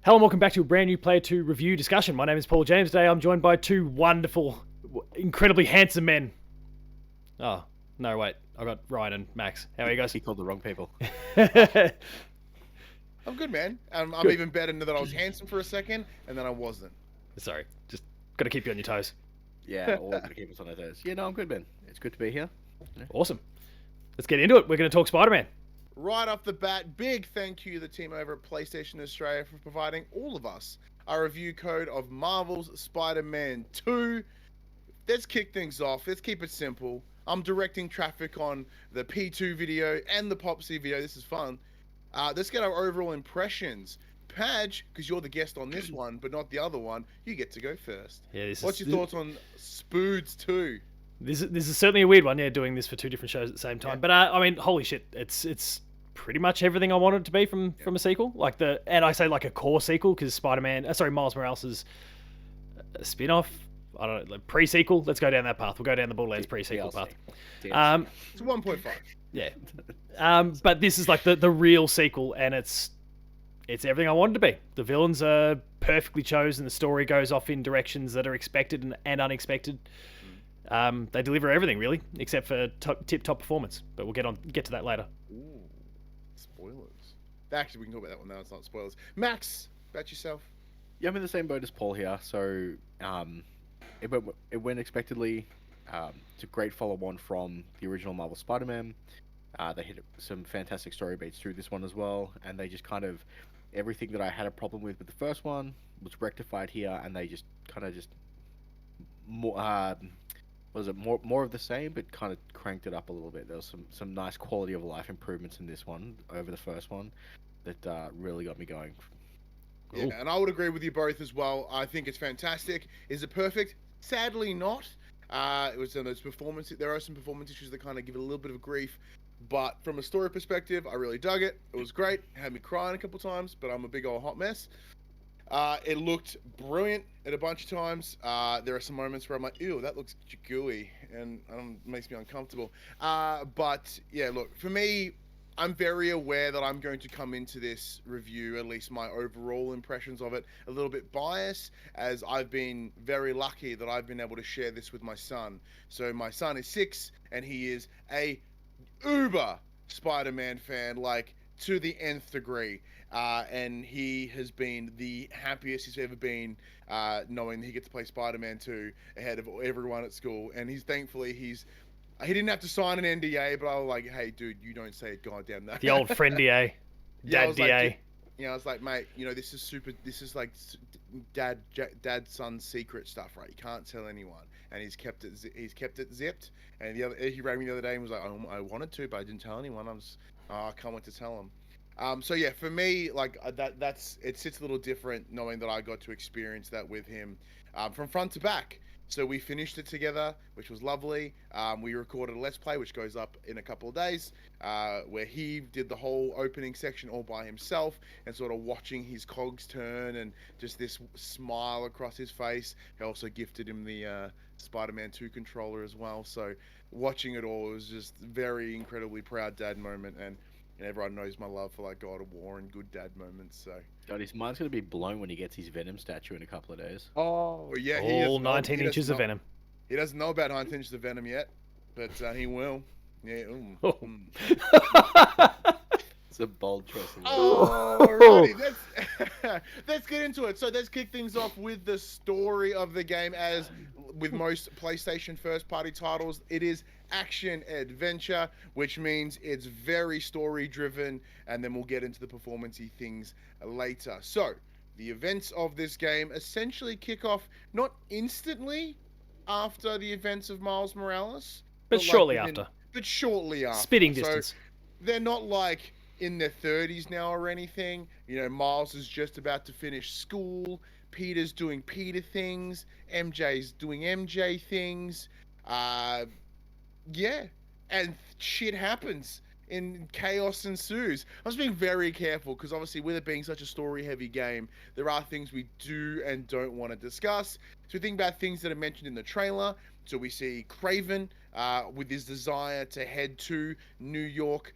Hello and welcome back to a brand new Player 2 review discussion. My name is Paul James. Today I'm joined by two wonderful, incredibly handsome men. Oh, no, wait. I got Ryan and Max. How are you guys? He called the wrong people. I'm good, man. I'm Good. even better now that I was handsome for a second, and then I wasn't. Sorry, just got to keep you on your toes. Yeah, always gonna keep us on our toes. Yeah, no, I'm good, man. It's good to be here. Awesome. Let's get into it. We're going to talk Spider-Man. Right off the bat, big thank you to the team over at PlayStation Australia for providing all of us a review code of Marvel's Spider-Man 2. Let's kick things off. Let's keep it simple. I'm directing traffic on the P2 video and the Pop C video. This is fun. Let's get our overall impressions. Padge, because you're the guest on this one, but not the other one, you get to go first. Yeah, What's your thoughts on Spoods 2? This is certainly a weird one. Yeah, doing this for two different shows at the same time. But I mean, holy shit, it's pretty much everything I wanted it to be from a sequel. And I say like a core sequel because Miles Morales is a spin-off. I don't know, like pre-sequel. Let's go down that path. We'll go down the Borderlands pre-sequel path. It's 1.5. Yeah. But this is like the real sequel, and it's everything I wanted to be. The villains are perfectly chosen. The story goes off in directions that are expected and unexpected. They deliver everything really, except for tip-top performance. But we'll get to that later. Ooh, spoilers. Actually, we can talk about that one now. It's not spoilers. Max, about yourself. Yeah, I'm in the same boat as Paul here. So, it went expectedly. It's a great follow-on from the original Marvel Spider-Man. They hit some fantastic story beats through this one as well, and they just kind of everything that I had a problem with the first one was rectified here, and they just kind of just more. Was it more of the same, but kind of cranked it up a little bit. There was some nice quality of life improvements in this one over the first one that really got me going. Yeah, and I would agree with you both as well. I think it's fantastic. Is it perfect? Sadly not. It was those performances. There are some performance issues that kind of give it a little bit of grief. But from a story perspective, I really dug it. It was great. It had me crying a couple times, but I'm a big old hot mess. It looked brilliant at a bunch of times. There are some moments where I'm like, ew, that looks gooey, and makes me uncomfortable. But yeah, look, for me, I'm very aware that I'm going to come into this review, at least my overall impressions of it, a little bit biased, as I've been very lucky that I've been able to share this with my son. So my son is 6, and he is a uber Spider-Man fan, like to the nth degree. And he has been the happiest he's ever been, knowing that he gets to play Spider-Man 2 ahead of everyone at school. And he didn't have to sign an NDA, but I was like, hey, dude, you don't say it, goddamn that. The old friend DA, dad DA. I was like, mate, this is like dad son secret stuff, right? You can't tell anyone. And he's kept it zipped. And he rang me the other day and was like, I wanted to, but I didn't tell anyone. I can't wait to tell him. So yeah, for me, like it sits a little different knowing that I got to experience that with him, from front to back. So we finished it together, which was lovely. We recorded a Let's Play, which goes up in a couple of days, where he did the whole opening section all by himself and sort of watching his cogs turn and just this smile across his face. I also gifted him the Spider-Man 2 controller as well. So watching it all, it was just very incredibly proud dad moment, and everyone knows my love for like God of War and good dad moments. So God, his mind's gonna be blown when he gets his Venom statue in a couple of days. oh yeah, All 19 inches of Venom. He doesn't know about 19 inches of Venom yet, but he will. Yeah. It's a bold choice. Alrighty, let's get into it. So let's kick things off with the story of the game. As with most PlayStation first-party titles, it is action adventure, which means it's very story-driven, and then we'll get into the performance-y things later. So the events of this game essentially kick off not instantly after the events of Miles Morales, But shortly after. But shortly after. Spitting distance. So they're not like in their 30s now or anything. Miles is just about to finish school. Peter's doing Peter things. MJ's doing MJ things. Yeah. And shit happens. And chaos ensues. I was being very careful because obviously with it being such a story-heavy game, there are things we do and don't want to discuss. So we think about things that are mentioned in the trailer. So we see Kraven with his desire to head to New York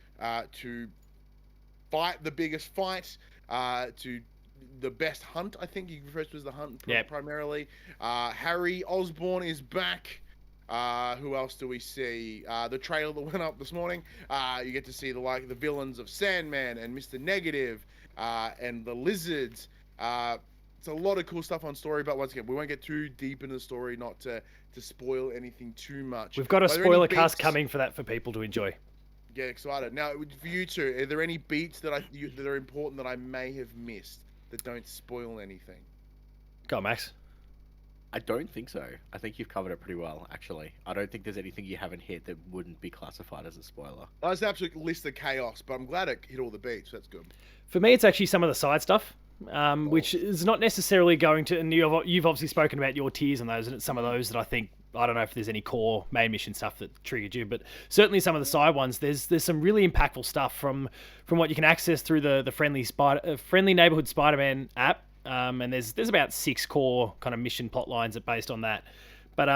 to fight the biggest fight, to the best hunt. I think he refers to as the hunt Yep. primarily. Harry Osborn is back. Who else do we see? The trailer that went up this morning. You get to see the villains of Sandman and Mr. Negative, and the Lizards. It's a lot of cool stuff on story, but once again, we won't get too deep into the story, not to spoil anything too much. We've got a Are there any spoiler cast beats- coming for that for people to enjoy. Get excited. Now, for you two, are there any beats that that are important that I may have missed that don't spoil anything? Go on, Max. I don't think so. I think you've covered it pretty well, actually. I don't think there's anything you haven't hit that wouldn't be classified as a spoiler. That's an absolute list of chaos, but I'm glad it hit all the beats. That's good. For me, it's actually some of the side stuff, which is not necessarily going to. And you've obviously spoken about your tiers on those, and it's some of those that I think. I don't know if there's any core main mission stuff that triggered you, but certainly some of the side ones. There's some really impactful stuff from what you can access through the friendly neighborhood Spider-Man app. And there's about 6 core kind of mission plot lines that based on that. But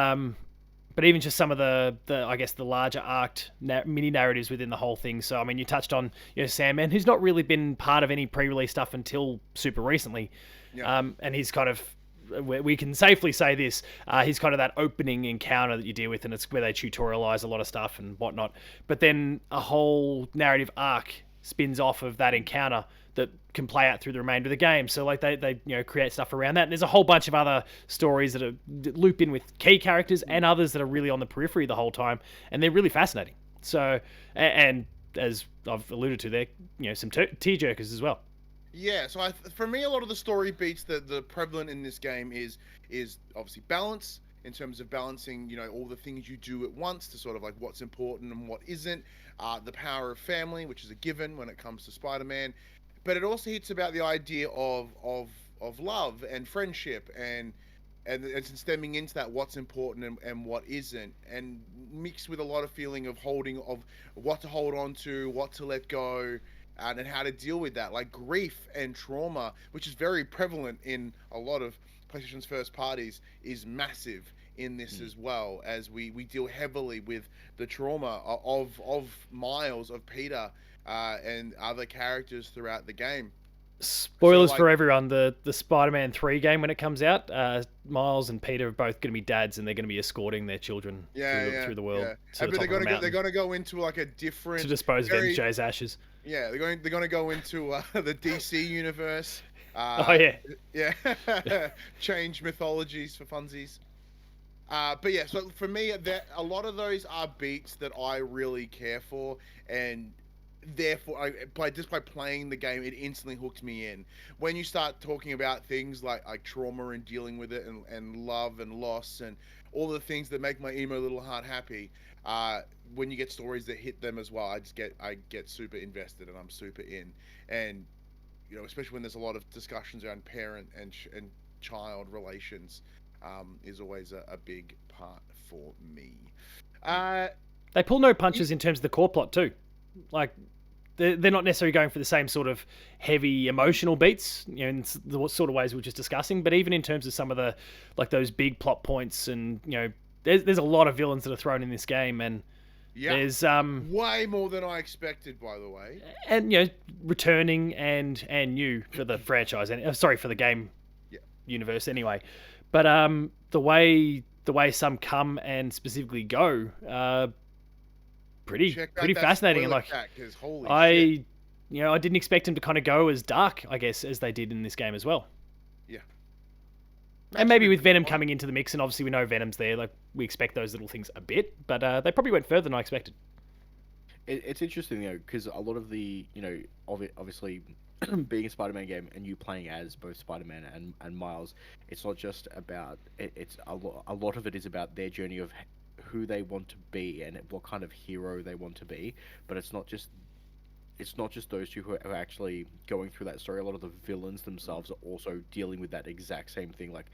even just some of the I guess the larger arced mini narratives within the whole thing. So I mean, you touched on Sandman, who's not really been part of any pre-release stuff until super recently, and he's kind of. We can safely say this. He's kind of that opening encounter that you deal with, and it's where they tutorialize a lot of stuff and whatnot. But then a whole narrative arc spins off of that encounter that can play out through the remainder of the game. So like they create stuff around that, and there's a whole bunch of other stories that loop in with key characters and others that are really on the periphery the whole time, and they're really fascinating. So and as I've alluded to, they're some tearjerkers as well. Yeah, so for me, a lot of the story beats that are prevalent in this game is obviously balance, in terms of balancing, all the things you do at once to sort of like what's important and what isn't. The power of family, which is a given when it comes to Spider-Man, but it also hits about the idea of love and friendship and it's stemming into that what's important and what isn't, and mixed with a lot of feeling of what to hold on to, what to let go. And how to deal with that, like grief and trauma, which is very prevalent in a lot of PlayStation's first parties, is massive in this as well, as we deal heavily with the trauma of Miles, of Peter, and other characters throughout the game. Spoilers for everyone, the Spider-Man 3 game when it comes out, Miles and Peter are both going to be dads, and they're going to be escorting their children through the world. Yeah. But they're going to go into like a different... To dispose of MJ's ashes. Yeah, they're going to go into the DC universe. Oh, yeah. Yeah. Change mythologies for funsies. But yeah, so for me, a lot of those are beats that I really care for, and therefore, by playing the game, it instantly hooked me in. When you start talking about things like trauma and dealing with it, and love and loss and all the things that make my emo little heart happy, when you get stories that hit them as well, I get super invested and I'm super in. And especially when there's a lot of discussions around parent and child relations, is always a big part for me. They pull no punches in terms of the core plot too. Like, they're not necessarily going for the same sort of heavy emotional beats, in the sort of ways we were just discussing, but even in terms of some of the, like those big plot points, and there's a lot of villains that are thrown in this game, and there's way more than I expected, by the way, and returning and new for the franchise, and for the game universe anyway. But the way some come and specifically go, pretty fascinating. And like, I didn't expect him to kind of go as dark, I guess, as they did in this game as well. Yeah. And maybe with Venom coming into the mix, and obviously we know Venom's there, like we expect those little things a bit, but they probably went further than I expected. It's interesting though, because a lot of the obviously being a Spider-Man game and you playing as both Spider-Man and Miles, it's not just about it's a lot of it is about their journey of who they want to be and what kind of hero they want to be. But it's not just those two who are actually going through that story. A lot of the villains themselves are also dealing with that exact same thing, like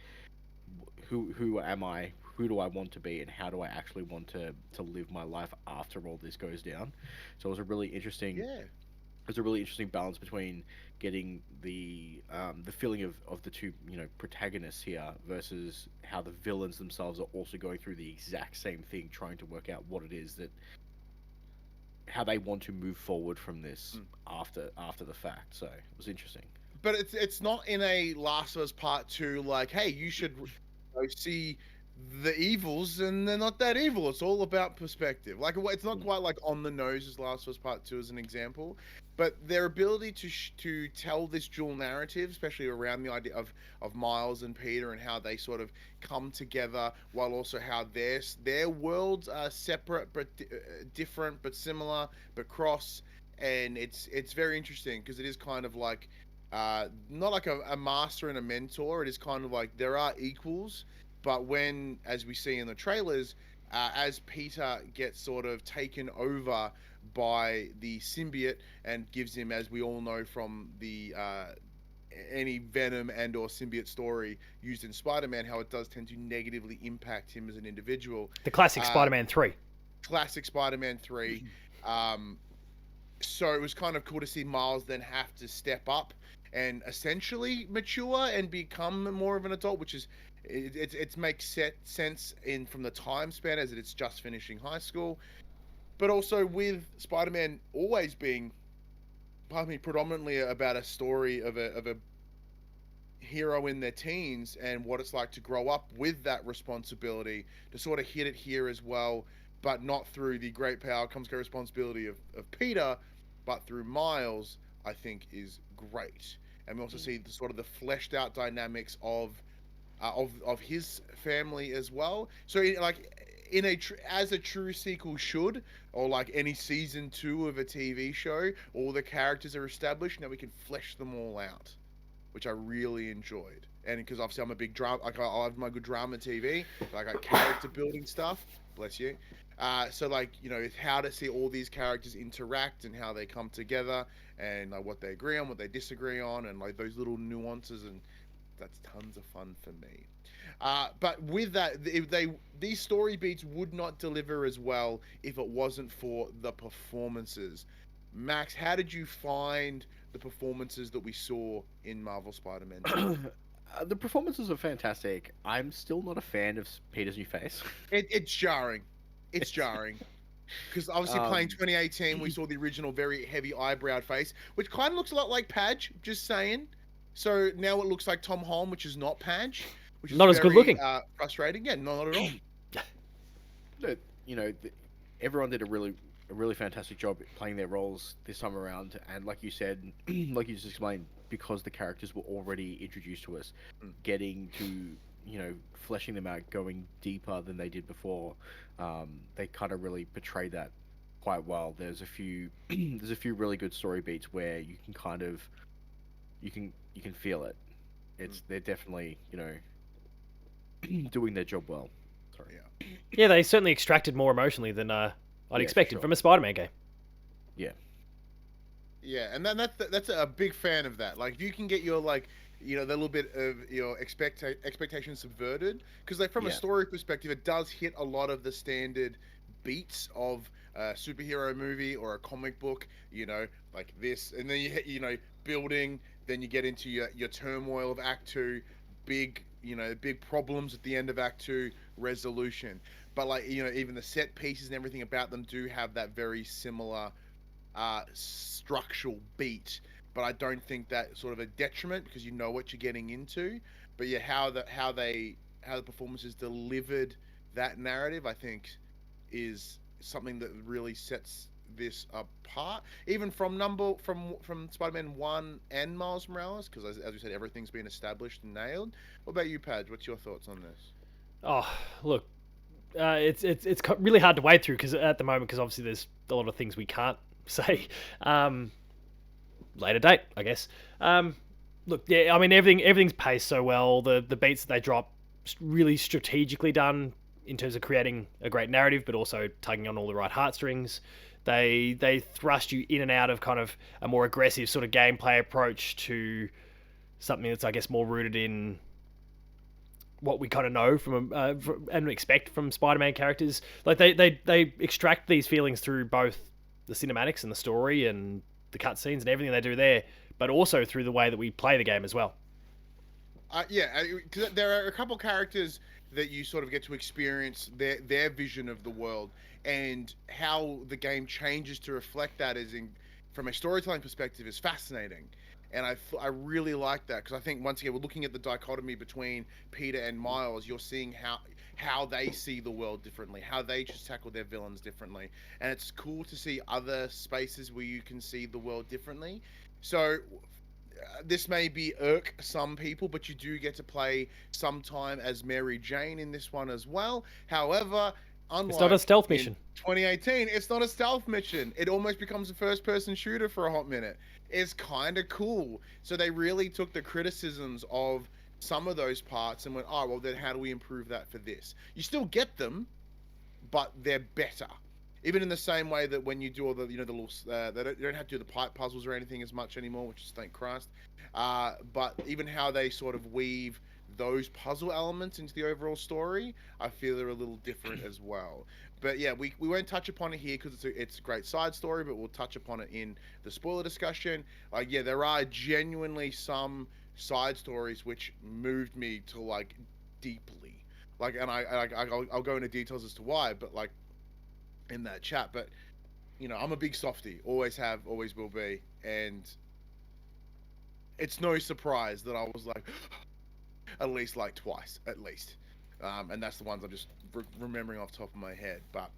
who am I, who do I want to be, and how do I actually want to live my life after all this goes down. So it was a really interesting There's a really interesting balance between getting the feeling of the two protagonists here versus how the villains themselves are also going through the exact same thing, trying to work out what it is how they want to move forward from this after the fact. So it was interesting. but it's not in a Last of Us Part 2 like, hey, you should see the evils, and they're not that evil. It's all about perspective. Like, it's not quite like on the nose as Last of Us Part 2 as an example, but their ability to tell this dual narrative, especially around the idea of Miles and Peter and how they sort of come together, while also how their worlds are separate but different, but similar, but cross. And it's very interesting because it is kind of like not like a master and a mentor. It is kind of like there are equals, but when, as we see in the trailers, as Peter gets sort of taken over by the symbiote and gives him, as we all know from the any Venom and or symbiote story used in Spider-Man, how it does tend to negatively impact him as an individual. The classic Spider-Man 3. Classic Spider-Man 3. So it was kind of cool to see Miles then have to step up and essentially mature and become more of an adult, which is it makes sense in from the time span as it's just finishing high school, but also with Spider-Man always being, pardon me, predominantly about a story of a hero in their teens and what it's like to grow up with that responsibility, to sort of hit it here as well, but not through the great power comes great responsibility of Peter, but through Miles, I think is great. And we also see the sort of the fleshed out dynamics of his family as well. So as a true sequel should, or like any season 2 of a TV show, all the characters are established. Now we can flesh them all out, which I really enjoyed. And because obviously I'm a big drama, like I have my good drama TV, like character building stuff. Bless you. So like, you know, it's how to see all these characters interact and how they come together and like what they agree on, what they disagree on, and like those little nuances, and that's tons of fun for me. But with that, these story beats would not deliver as well if it wasn't for the performances. Max, how did you find the performances that we saw in Marvel Spider-Man 2? The performances are fantastic. I'm still not a fan of Peter's new face. It's jarring. It's jarring. Because obviously playing 2018, we saw the original very heavy eyebrowed face, which kind of looks a lot like Padge, just saying. So now it looks like Tom Holland, which is not Padge. Which is not as good looking. Frustrating. Yeah, not at all. You know, everyone did a really fantastic job playing their roles this time around. And like you said, like you just explained, because the characters were already introduced to us, getting to, you know, fleshing them out, going deeper than they did before, they kind of really portray that quite well. There's a few really good story beats where you can kind of you can feel it. They're definitely, you know, doing their job well. Sorry. Yeah, they certainly extracted more emotionally than I'd expected from a Spider-Man game. Yeah. Yeah, and then that's a big fan of that. Like, if you can get your, like, you know, the little bit of your expectations subverted, because like from a story perspective, it does hit a lot of the standard beats of a superhero movie or a comic book. You know, like this, and then you hit, you know, building. Then you get into your turmoil of Act 2, big problems at the end of Act 2, resolution. But like, you know, even the set pieces and everything about them do have that very similar structural beat. But I don't think that's sort of a detriment because you know what you're getting into. But yeah, how the performances delivered that narrative, I think, is something that really sets this apart, even from Spider-Man 1 and Miles Morales, because as we said, everything's been established and nailed. What about you, Padge? What's your thoughts on this? Oh, look, it's really hard to wade through at the moment, because obviously there's a lot of things we can't say. Later date, I guess. Look, yeah, I mean, everything's paced so well. The beats that they drop, really strategically done in terms of creating a great narrative, but also tugging on all the right heartstrings. They thrust you in and out of kind of a more aggressive sort of gameplay approach to something that's, I guess, more rooted in what we kind of know and expect from Spider-Man characters. Like they extract these feelings through both the cinematics and the story and the cutscenes and everything they do there, but also through the way that we play the game as well. Because there are a couple characters that you sort of get to experience their vision of the world, and how the game changes to reflect that from a storytelling perspective is fascinating. And I really like that, because I think, once again, we're looking at the dichotomy between Peter and Miles. You're seeing how they see the world differently, how they just tackle their villains differently, and it's cool to see other spaces where you can see the world differently. So this may be irk some people, but you do get to play sometime as Mary Jane in this one as well. However, unlike It's not a stealth in mission. 2018, it's not a stealth mission. It almost becomes a first-person shooter for a hot minute. It's kind of cool. So they really took the criticisms of some of those parts and went, oh, well, then how do we improve that for this? You still get them, but they're better. Even in the same way that when you do all the, the little, you don't have to do the pipe puzzles or anything as much anymore, which is thank Christ. But even how they sort of weave those puzzle elements into the overall story, I feel they're a little different as well. But yeah, we won't touch upon it here because it's a great side story, but we'll touch upon it in the spoiler discussion. Yeah, there are genuinely some side stories which moved me to like deeply. Like, and I'll go into details as to why, but like in that chat. But I'm a big softie, always have, always will be, and it's no surprise that I was like at least like twice at least. And that's the ones I'm just remembering off the top of my head. But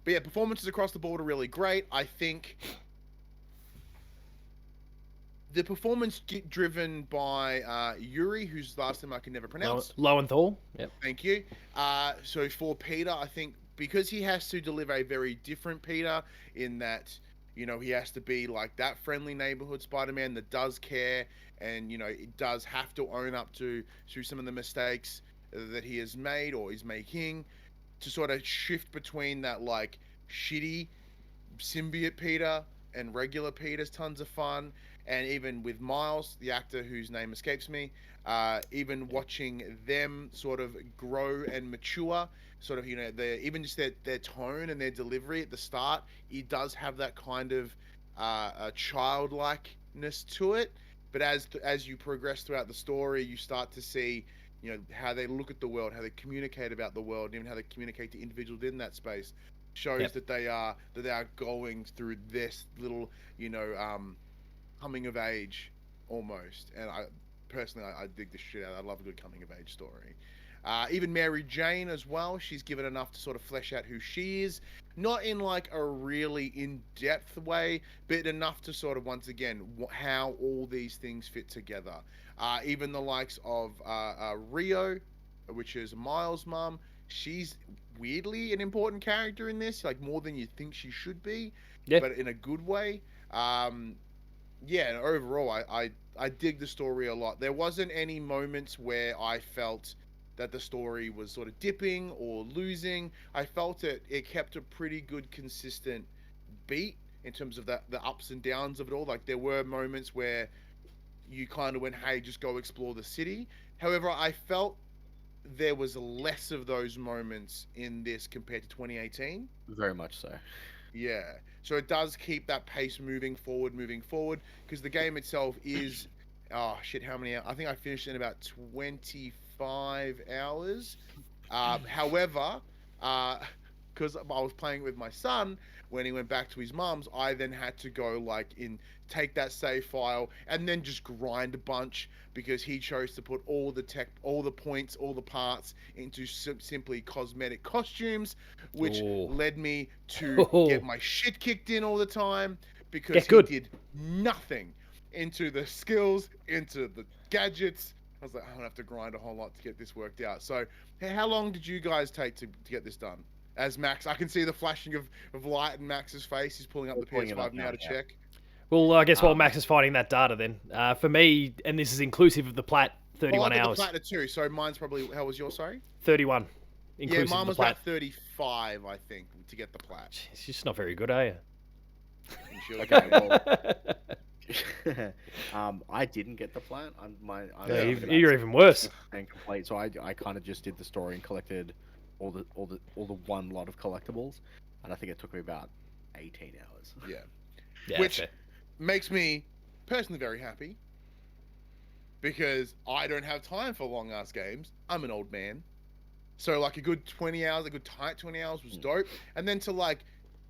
yeah, performances across the board are really great. I think the performance driven by Yuri, whose last name I can never pronounce. Lowenthal. Yep. Thank you. So for Peter, I think because he has to deliver a very different Peter in that, he has to be like that friendly neighborhood Spider-Man that does care and, it does have to own up to some of the mistakes that he has made or is making, to sort of shift between that like shitty symbiote Peter and regular Peter's tons of fun. And even with Miles, the actor whose name escapes me, even watching them sort of grow and mature, sort of, even just their tone and their delivery at the start, it does have that kind of a childlikeness to it. But as you progress throughout the story, you start to see, how they look at the world, how they communicate about the world, and even how they communicate to individuals in that space, shows that they are going through this little, coming of age almost. And I personally dig this shit out. I love a good coming of age story. Even Mary Jane as well, she's given enough to sort of flesh out who she is, not in like a really in-depth way, but enough to sort of, once again, how all these things fit together. Even the likes of Rio, which is Miles' mum, she's weirdly an important character in this, like more than you think she should be, but in a good way. Yeah, overall, I dig the story a lot. There wasn't any moments where I felt that the story was sort of dipping or losing. I felt it kept a pretty good, consistent beat in terms of the ups and downs of it all. Like, there were moments where you kind of went, hey, just go explore the city. However, I felt there was less of those moments in this compared to 2018. Very much so. Yeah. So it does keep that pace moving forward, because the game itself is, oh shit, how many hours? I think I finished in about 25 hours. However, because I was playing with my son, when he went back to his mum's, I then had to go take that save file and then just grind a bunch, because he chose to put all the points, all the parts into simply cosmetic costumes, which led me to get my shit kicked in all the time, because he did nothing into the skills, into the gadgets. I was like, I'm gonna have to grind a whole lot to get this worked out. So how long did you guys take to get this done? As Max, I can see the flashing of light in Max's face. He's pulling up the PS5 now to check. Well, I guess while Max is finding that data then, for me, and this is inclusive of the plat, 31 hours. The plat too, so mine's probably, how was yours, sorry? 31. Yeah, mine was about 35, I think, to get the plat. It's just not very good, are you? Okay, well, I didn't get the plat. You're even worse. And complete. So I kind of just did the story and collected all the one lot of collectibles, and I think it took me about 18 hours. Yeah, which makes me personally very happy, because I don't have time for long ass games. I'm an old man, so like a good 20 hours, a good tight 20 hours was dope. And then to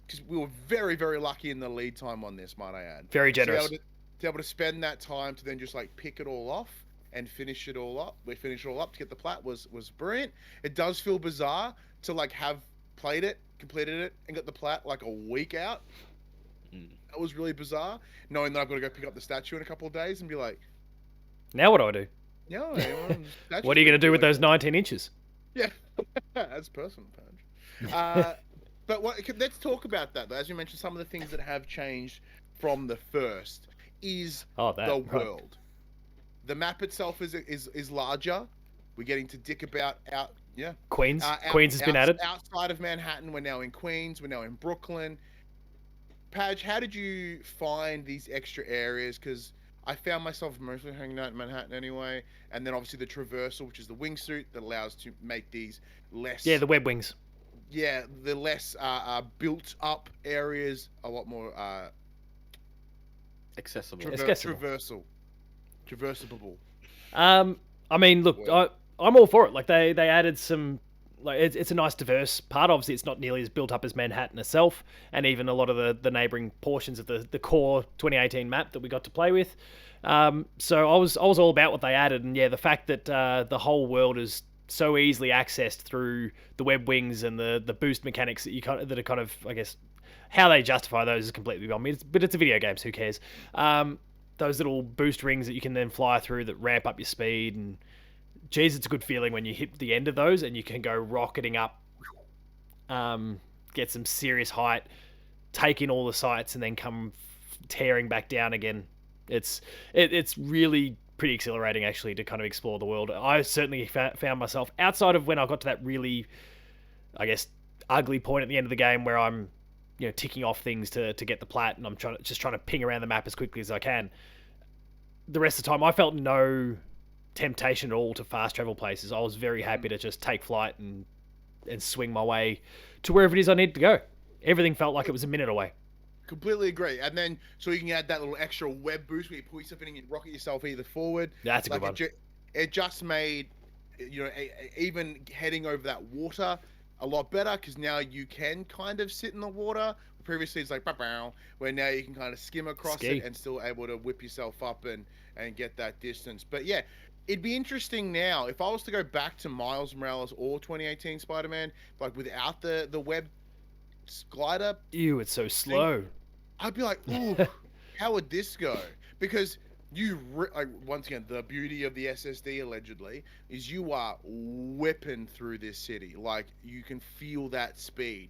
because we were very, very lucky in the lead time on this, might I add. Very generous. to be able to spend that time to then just like pick it all off and finish it all up. We finish it all up to get the plat was brilliant. It does feel bizarre to like have played it, completed it, and got the plat like a week out. That was really bizarre, knowing that I've got to go pick up the statue in a couple of days and be like, now what do I do? yeah, What are you going to do with those 19 inches? Yeah, that's personal, Page. But let's talk about that, though. As you mentioned, some of the things that have changed from the first is the world. The map itself is larger. We're getting to dick about out. Yeah, Queens. Queens has been added. Outside of Manhattan, we're now in Queens. We're now in Brooklyn. Page, how did you find these extra areas? Because I found myself mostly hanging out in Manhattan anyway, and then obviously the traversal, which is the wingsuit that allows to make these less. Yeah, the web wings. Yeah, the less built up areas a lot more accessible. Traversable. I mean, look, I'm all for it. Like they added some. Like it's a nice diverse part. Obviously, it's not nearly as built up as Manhattan itself, and even a lot of the neighboring portions of the core 2018 map that we got to play with. So I was all about what they added, and yeah, the fact that the whole world is so easily accessed through the web wings and the boost mechanics that are kind of, I guess, how they justify those is completely beyond me. But it's a video game, so who cares? Those little boost rings that you can then fly through that ramp up your speed and. Geez, it's a good feeling when you hit the end of those and you can go rocketing up, get some serious height, take in all the sights, and then come tearing back down again. It's really pretty exhilarating, actually, to kind of explore the world. I certainly found myself, outside of when I got to that really, I guess, ugly point at the end of the game where I'm, ticking off things to get the plat, and I'm trying to ping around the map as quickly as I can. The rest of the time, I felt no temptation at all to fast travel places. I was very happy to just take flight and swing my way to wherever it is I need to go. Everything felt like it was a minute away. Completely agree. And then, so you can add that little extra web boost where you pull yourself in and rocket yourself either forward. That's a good one. It just made, even heading over that water a lot better, because now you can kind of sit in the water. Previously, it's like, where now you can kind of skim across it and still able to whip yourself up and get that distance. But yeah, it'd be interesting now if I was to go back to Miles Morales or 2018 Spider-Man, like without the web glider. Ew, it's so slow. I'd be like, ooh, how would this go? Because once again, the beauty of the SSD allegedly is you are whipping through this city. Like you can feel that speed.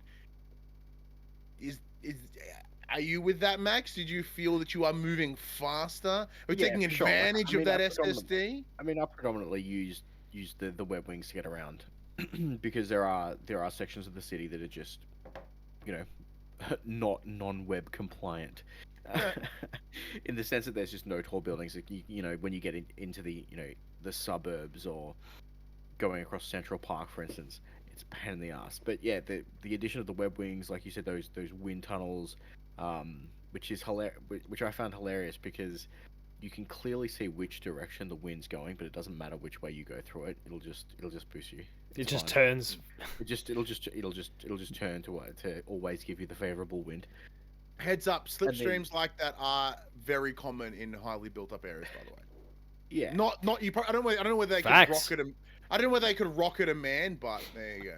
Are you with that, Max? Did you feel that you are moving faster? Are you taking advantage of that SSD? I mean, I predominantly use the web wings to get around because there are sections of the city that are just, not non-web compliant. In the sense that there's just no tall buildings. Like when you get into the the suburbs or going across Central Park, for instance, it's a pain in the ass. But yeah, the addition of the web wings, like you said, those wind tunnels. Which is which I found hilarious because you can clearly see which direction the wind's going, but it doesn't matter which way you go through it. It'll just boost you. It just turns. It'll just turn to always give you the favorable wind. Heads up, slipstreams like that are very common in highly built up areas, by the way. Yeah. Not you. I don't know whether they could rocket them. I don't know whether they could rocket a man, but there you go.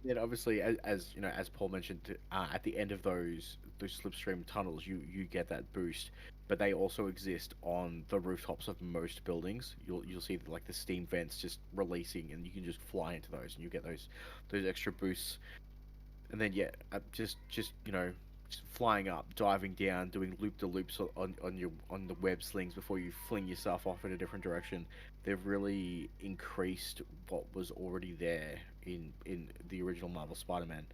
Yeah, obviously, as Paul mentioned, at the end of those slipstream tunnels, you get that boost, but they also exist on the rooftops of most buildings. You'll see like the steam vents just releasing, and you can just fly into those, and you get those extra boosts. And then just flying up, diving down, doing loop-de-loops on the web slings before you fling yourself off in a different direction. They've really increased what was already there in the original Marvel Spider-Man,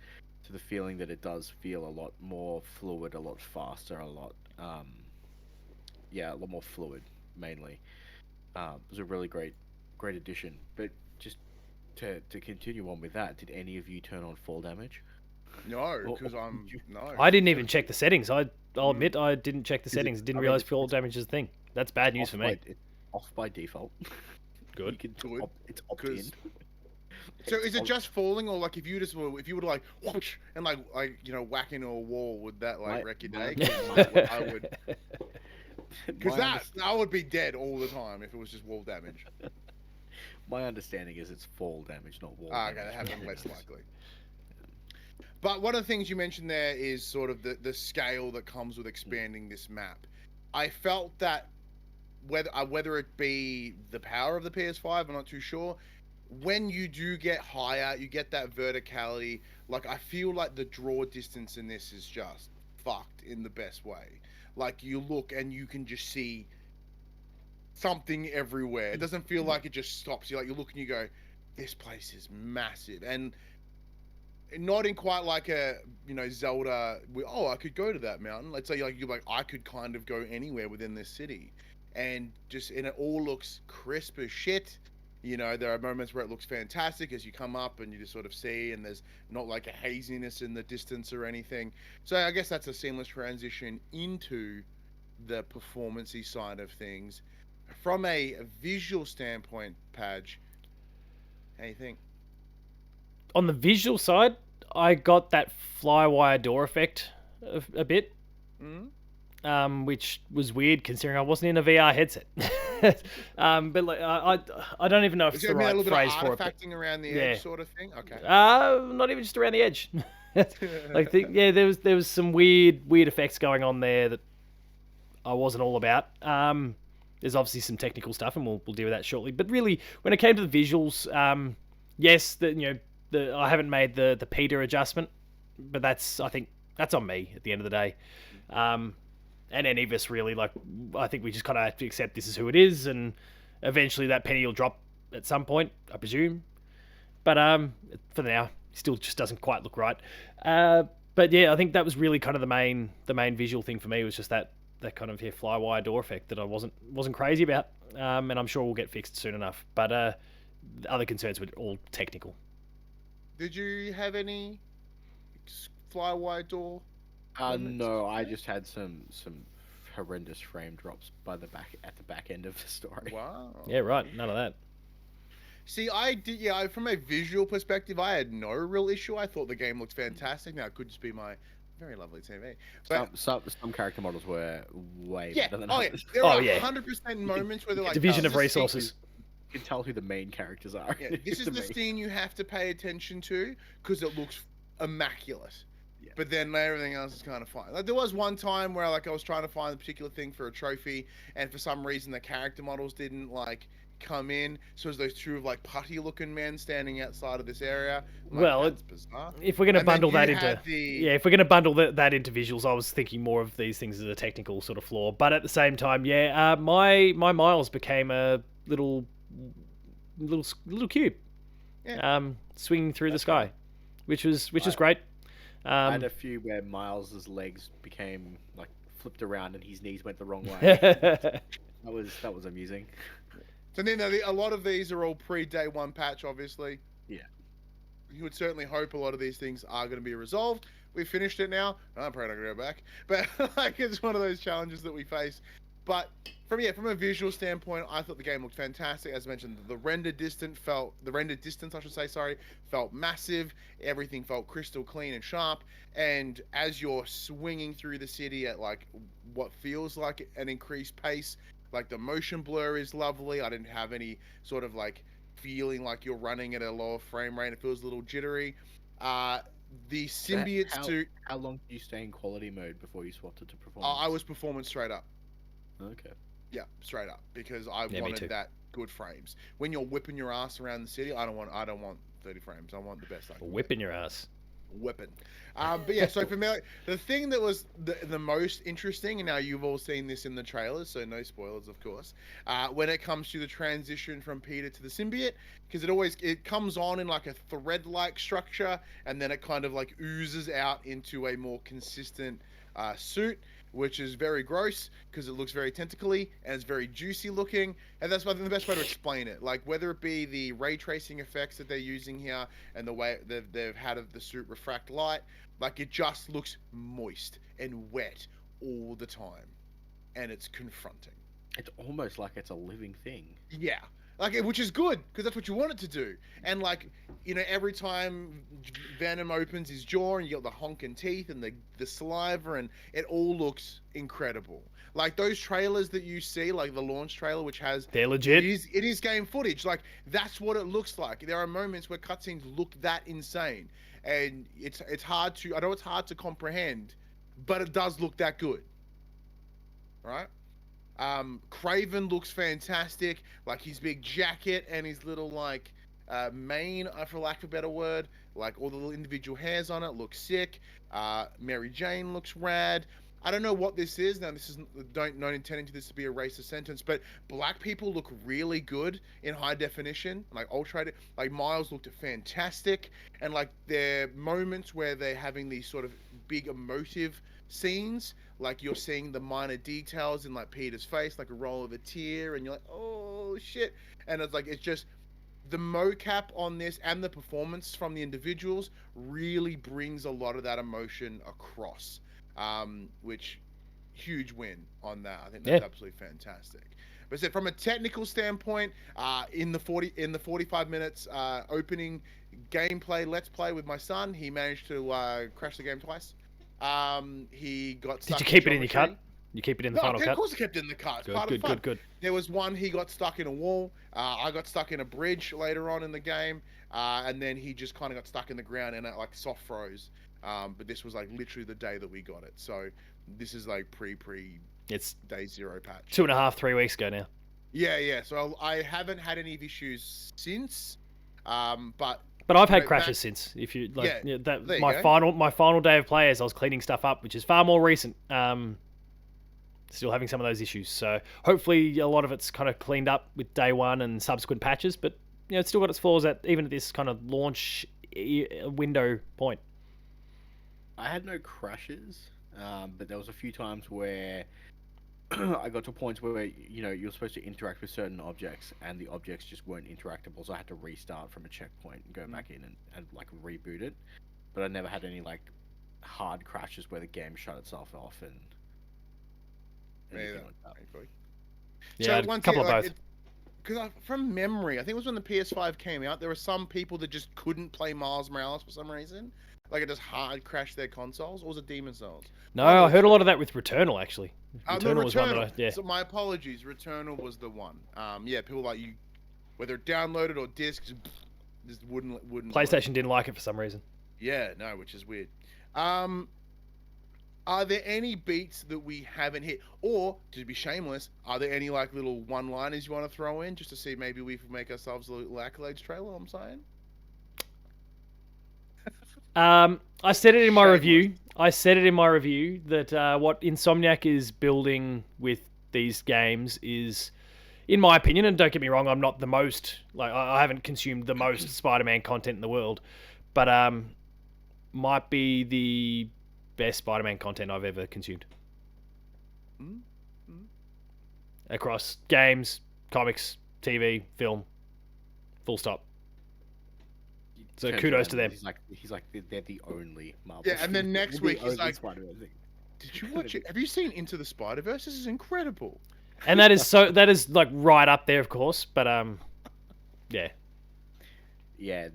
to the feeling that it does feel a lot more fluid, a lot faster, a lot more fluid mainly. It was a really great addition. But just to continue on with that, did any of you turn on fall damage? No, because no. I didn't even check the settings. I'll admit I didn't check the settings. Didn't realize fall damage is a thing. That's bad news for me. It's off by default. Good. It's opt-in. So is it just falling, or like if you were to like whoosh and like whack into a wall, would that like wreck your day? I would. Because My that would be dead all the time if it was just wall damage. My understanding is it's fall damage, not wall Okay, damage. that happens less likely. But one of the things you mentioned there is sort of the scale that comes with expanding this map. I felt that whether it be the power of the PS5, I'm not too sure. When you do get higher, you get that verticality. Like, I feel like the draw distance in this is just fucked in the best way. Like, you look and you can just see something everywhere. It doesn't feel like it just stops. You look and you go, this place is massive. And not in quite like a Zelda. I could go to that mountain. Let's say you're like I could kind of go anywhere within this city, and it all looks crisp as shit. There are moments where it looks fantastic as you come up and you just sort of see, and there's not like a haziness in the distance or anything. So I guess that's a seamless transition into the performancey side of things. From a visual standpoint, Padge, how do you think? On the visual side, I got that flywire door effect a bit, which was weird considering I wasn't in a VR headset. But like, I don't even know if it's the right phrase for it. Artifacting around the edge sort of thing. Okay. Not even just around the edge. There was some weird effects going on there that I wasn't all about. There's obviously some technical stuff, and we'll deal with that shortly. But really, when it came to the visuals, yes, I haven't made the Peter adjustment, but I think that's on me at the end of the day. And any of us really, like, I think we just kind of have to accept this is who it is, and eventually that penny will drop at some point, I presume. But for now, it still just doesn't quite look right. But yeah, I think that was really kind of the main visual thing for me, was just that kind of flywire door effect that I wasn't crazy about. And I'm sure we'll get fixed soon enough. But the other concerns were all technical. Did you have any flywire door? No, I just had some horrendous frame drops at the back end of the story. Wow. Yeah, right. None of that. See, I did. Yeah, from a visual perspective, I had no real issue. I thought the game looked fantastic. Now, it could just be my very lovely TV. But some character models were way better than others. There are 100% moments where they're like division of resources. You can tell who the main characters are. Yeah, this is the scene you have to pay attention to because it looks immaculate. Yeah. But then everything else is kind of fine. Like, there was one time where I was trying to find a particular thing for a trophy, and for some reason the character models didn't come in. So there's those two putty-looking men standing outside of this area. Well, that's bizarre. If we're going to bundle that into if we're going to bundle that into visuals, I was thinking more of these things as a technical sort of flaw. But at the same time, my Miles became a little cube, swinging through the sky, which was great. I had a few where Miles's legs became flipped around and his knees went the wrong way. that was amusing. So then a lot of these are all pre-day one patch, obviously. Yeah. You would certainly hope a lot of these things are going to be resolved. We finished it now. I'm probably not going to go back, but it's one of those challenges that we face. But from a visual standpoint, I thought the game looked fantastic. As I mentioned, the render distance, felt massive. Everything felt crystal clean and sharp. And as you're swinging through the city at what feels like an increased pace, the motion blur is lovely. I didn't have any sort of feeling like you're running at a lower frame rate. It feels a little jittery. The symbiote How long did you stay in quality mode before you swapped it to performance? I was performance straight up. Okay. Yeah, straight up, because I wanted that good frames. When you're whipping your ass around the city, I don't want 30 frames. I want the best I can whipping your ass. Whipping. But yeah, so for me, the thing that was the most interesting, and now you've all seen this in the trailers, so no spoilers, of course, when it comes to the transition from Peter to the symbiote, because it comes on in a thread-like structure, and then it kind of oozes out into a more consistent suit, which is very gross because it looks very tentacly and it's very juicy looking, and that's the best way to explain it. Whether it be the ray tracing effects that they're using here and the way they've had the suit refract light, it just looks moist and wet all the time, and it's confronting. It's almost like it's a living thing. Yeah, Like, which is good because that's what you want it to do. And like, you know, every time Venom opens his jaw and you got the honking teeth and the saliva, and it all looks incredible. Like those trailers that you see, like the launch trailer, which has They're legit. It is game footage. Like that's what it looks like. There are moments where cutscenes look that insane, and it's hard to. I know it's hard to comprehend, but it does look that good. Right? Craven looks fantastic. Like his big jacket and his little like mane, for lack of a better word. Like all the little individual hairs on it look sick. Mary Jane looks rad. I don't know what this is. Now, this is not intending to this to be a racist sentence, but black people look really good in high definition, like ultra. Like Miles looked fantastic, and like there are moments where they're having these sort of big emotive scenes, like you're seeing the minor details in like Peter's face, like a roll of a tear, and you're like, oh shit, and it's just the mocap on this and the performance from the individuals really brings a lot of that emotion across. Which huge win on that. I think that's absolutely fantastic. But I said from a technical standpoint, in the 45 minutes opening gameplay let's play with my son, he managed to crash the game twice. He got stuck. Did you keep it in your cut? You keep it in the final cut? Of course I kept it in the cut. Good. There was one, he got stuck in a wall. I got stuck in a bridge later on in the game. And then he just kind of got stuck in the ground and it like soft froze. But this was like literally the day that we got it. So this is like it's day 0 patch. 2.5, 3 weeks ago now. Yeah. So I haven't had any issues since. But I've had crashes since. If you like, my final day of play as I was cleaning stuff up, which is far more recent. Still having some of those issues. So hopefully a lot of it's kind of cleaned up with day 1 and subsequent patches. But you know, it's still got its flaws even at this kind of launch window point. I had no crashes, but there was a few times where I got to points where you're supposed to interact with certain objects and the objects just weren't interactable, so I had to restart from a checkpoint and go back in and like reboot it. But I never had any like hard crashes where the game shut itself off and anything like that. Yeah, a couple of both. Because from memory, I think it was when the PS5 came out, there were some people that just couldn't play Miles Morales for some reason. Like it just hard crashed their consoles, or was it Demon Souls? No, I heard a lot of that with Returnal actually. Returnal was one that So my apologies, Returnal was the one. People like you, whether downloaded or discs, just wouldn't. PlayStation didn't like it for some reason. Yeah, no, which is weird. Are there any beats that we haven't hit, or to be shameless, are there any like little one-liners you want to throw in just to see maybe we can make ourselves a little accolades trailer? I'm saying. I said it in my review. That what Insomniac is building with these games is, in my opinion, and don't get me wrong, I'm not the most I haven't consumed the most Spider-Man content in the world, but might be the best Spider-Man content I've ever consumed. Across games, comics, TV, film, full stop. So kudos to them. He's like they're the only Marvel. Yeah, and then next week he's like, "Did you watch it? Have you seen Into the Spider-Verse? This is incredible." And that is like right up there, of course. But yeah. Yeah,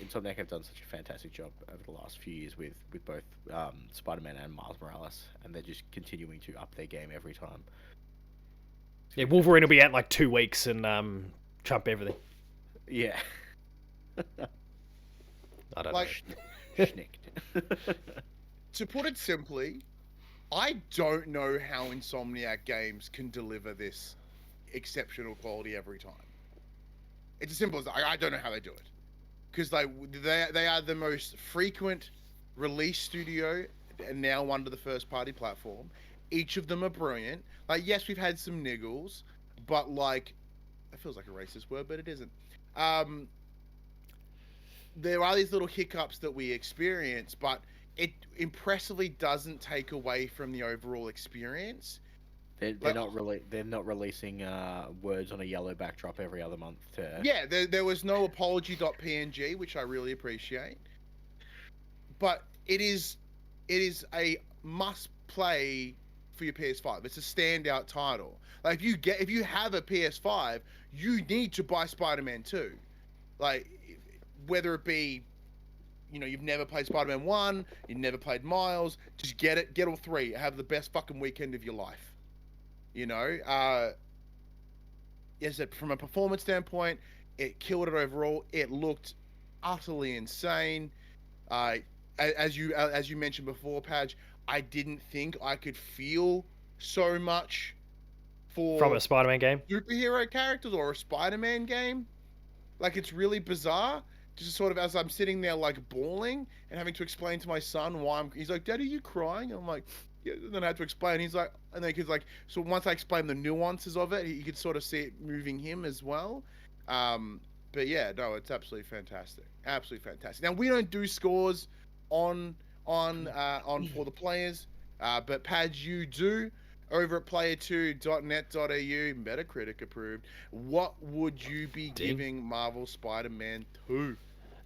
Insomniac have done such a fantastic job over the last few years with both Spider-Man and Miles Morales, and they're just continuing to up their game every time. Yeah, Wolverine will be out in like 2 weeks and trump everything. Yeah. I don't know. To put it simply, I don't know how Insomniac games can deliver this exceptional quality every time. It's as simple as that. I don't know how they do it. Because they are the most frequent release studio and now under the first party platform. Each of them are brilliant. Like, yes, we've had some niggles, but like, it feels like a racist word, but it isn't. There are these little hiccups that we experience, but it impressively doesn't take away from the overall experience. They're not releasing words on a yellow backdrop every other month. Yeah, there was no apology.png, which I really appreciate. But it is a must play for your PS5. It's a standout title. Like if you have a PS5, you need to buy Spider-Man 2. Like whether it be, you know, you've never played Spider-Man 1, you've never played Miles, just get it, get all three. Have the best fucking weekend of your life. You know, yes, from a performance standpoint, it killed it overall. It looked utterly insane. As you mentioned before, Padge, I didn't think I could feel so much from a Spider-Man game, superhero characters, or a Spider-Man game. Like, it's really bizarre. Just sort of as I'm sitting there like bawling and having to explain to my son why he's like, "Dad, are you crying?" I'm like, yeah. And then I had to explain. He's like, and then he's like, so once I explained the nuances of it, you could sort of see it moving him as well. But yeah, no, it's absolutely fantastic. Absolutely fantastic. Now, we don't do scores on for the players, but Padge, you do over at player2.net.au, Metacritic approved. What would you be giving Marvel Spider-Man 2?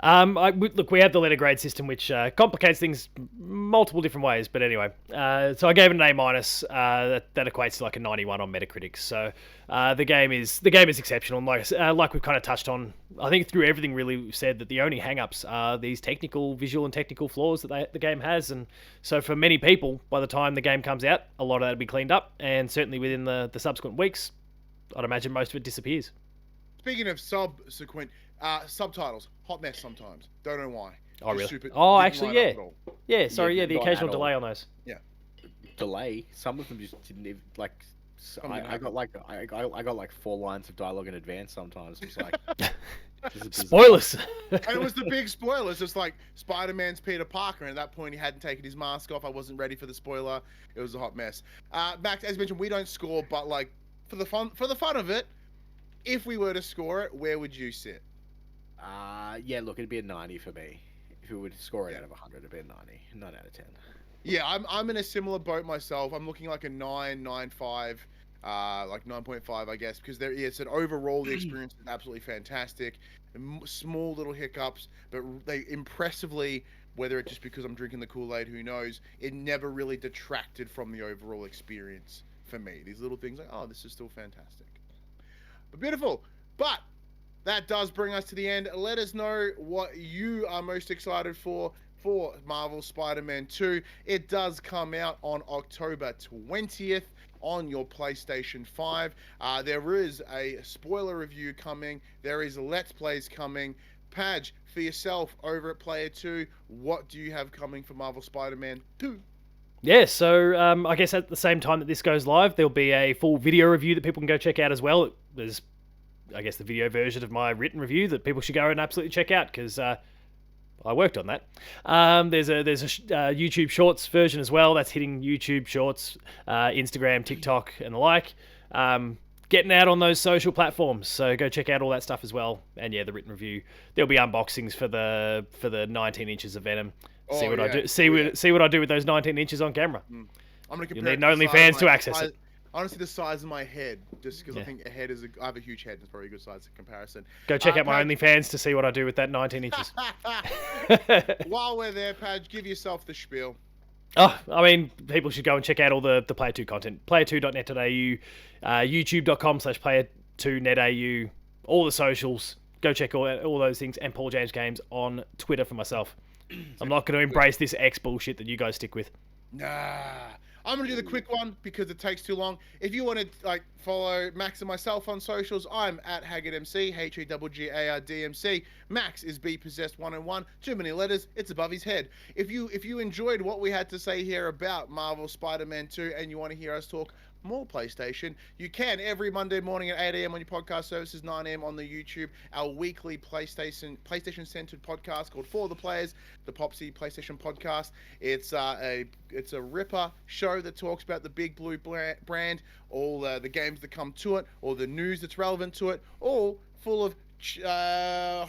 Look, we have the letter grade system, which complicates things multiple different ways. But anyway, so I gave it an A-. That equates to like a 91 on Metacritic. So the game is exceptional. And like we've kind of touched on, I think through everything really we've said that the only hang-ups are these visual and technical flaws that the game has. And so for many people, by the time the game comes out, a lot of that will be cleaned up. And certainly within the subsequent weeks, I'd imagine most of it disappears. Speaking of subsequent subtitles, hot mess sometimes. Don't know why. Oh, Just really? Actually, yeah. Yeah, sorry, the occasional delay on those. Yeah. Delay? Some of them just didn't even, like... I got like 4 lines of dialogue in advance sometimes. It's like... Spoilers! And it was the big spoilers. It's like, Spider-Man's Peter Parker, and at that point he hadn't taken his mask off. I wasn't ready for the spoiler. It was a hot mess. Max, as mentioned, we don't score, but like, for the fun of it, if we were to score it, where would you sit? Yeah, look, it'd be a 90 for me. If we were to score it out of 100, it'd be a 90. 9 out of 10. Yeah, I'm in a similar boat myself. I'm looking like a 9.5, like 9.5, I guess, because it's an overall, the experience is absolutely fantastic. Small little hiccups, but they impressively, whether it's just because I'm drinking the Kool-Aid, who knows, it never really detracted from the overall experience for me. These little things like, oh, this is still fantastic. But beautiful. But that does bring us to the end. Let us know what you are most excited for Marvel Spider-Man 2. It does come out on October 20th on your PlayStation 5. There is a spoiler review coming. There is Let's Plays coming. Padge, for yourself over at Player 2, what do you have coming for Marvel Spider-Man 2? Yeah, so I guess at the same time that this goes live, there'll be a full video review that people can go check out as well. There's, I guess, the video version of my written review that people should go and absolutely check out, because I worked on that. There's a YouTube Shorts version as well. That's hitting YouTube Shorts, Instagram, TikTok, and the like. Getting out on those social platforms, so go check out all that stuff as well. And yeah, the written review. There'll be unboxings for the 19 inches of Venom. See what I do. See what I do with those 19 inches on camera. I'm gonna compare. You'll need OnlyFans to access it. Honestly, the size of my head, just because I think a head I have a huge head. It's probably a good size in comparison. Go check out my OnlyFans to see what I do with that 19 inches. While we're there, Padge, give yourself the spiel. Oh, I mean, people should go and check out all the Player 2 content. Player2.net.au, youtube.com/player2netau, all the socials. Go check all those things, and Paul James Games on Twitter for myself. I'm not going to embrace this X bullshit that you guys stick with. Nah. I'm going to do the quick one because it takes too long. If you want to follow Max and myself on socials, I'm at HaggardMC, HEGGARDMC. Max is BPossessed101. Too many letters, it's above his head. If you enjoyed what we had to say here about Marvel Spider-Man 2 and you want to hear us talk more PlayStation, you can every Monday morning at 8 a.m. on your podcast services, 9 a.m. on the YouTube, our weekly PlayStation-centered podcast called For the Players, the Popsy PlayStation Podcast. It's a ripper show that talks about the Big Blue brand, all the games that come to it, or the news that's relevant to it, all full of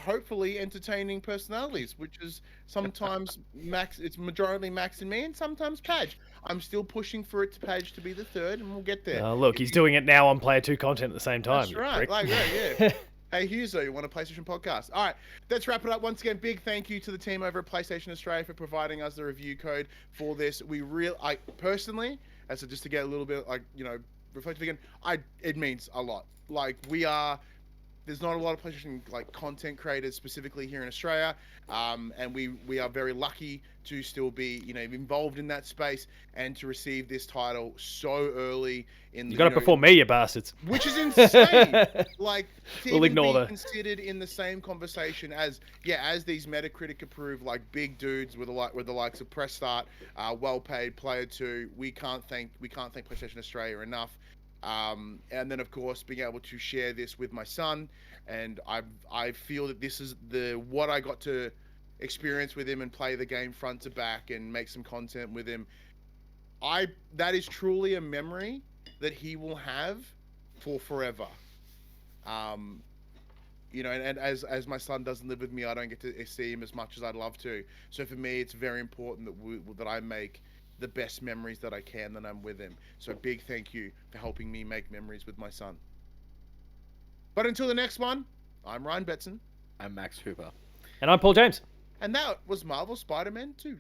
hopefully entertaining personalities, which is sometimes Max. It's majority Max and me, and sometimes Padge. I'm still pushing for it to Padge to be the third, and we'll get there. Look, he's doing it now on Player 2 content at the same time. That's right. Like, yeah. Hey, Huzo, you want a PlayStation podcast? All right, let's wrap it up. Once again, big thank you to the team over at PlayStation Australia for providing us the review code for this. I personally And so just to get a little bit like, reflective again, it means a lot. Like there's not a lot of PlayStation like content creators specifically here in Australia, and we are very lucky to still be involved in that space and to receive this title so early in. You got it before me, you bastards. Which is insane. Like to We'll even ignore be that. considered in the same conversation as these Metacritic approved like big dudes with the likes of Press Start, Well Paid, Player 2. We can't thank PlayStation Australia enough. And then of course being able to share this with my son, and I feel that this is what I got to experience with him and play the game front to back and make some content with him. That is truly a memory that he will have for forever. And as my son doesn't live with me, I don't get to see him as much as I'd love to. So for me, it's very important that I make the best memories that I can when I'm with him. So big thank you for helping me make memories with my son. But until the next one, I'm Ryan Betson. I'm Max Hooper. And I'm Paul James. And that was Marvel Spider-Man 2.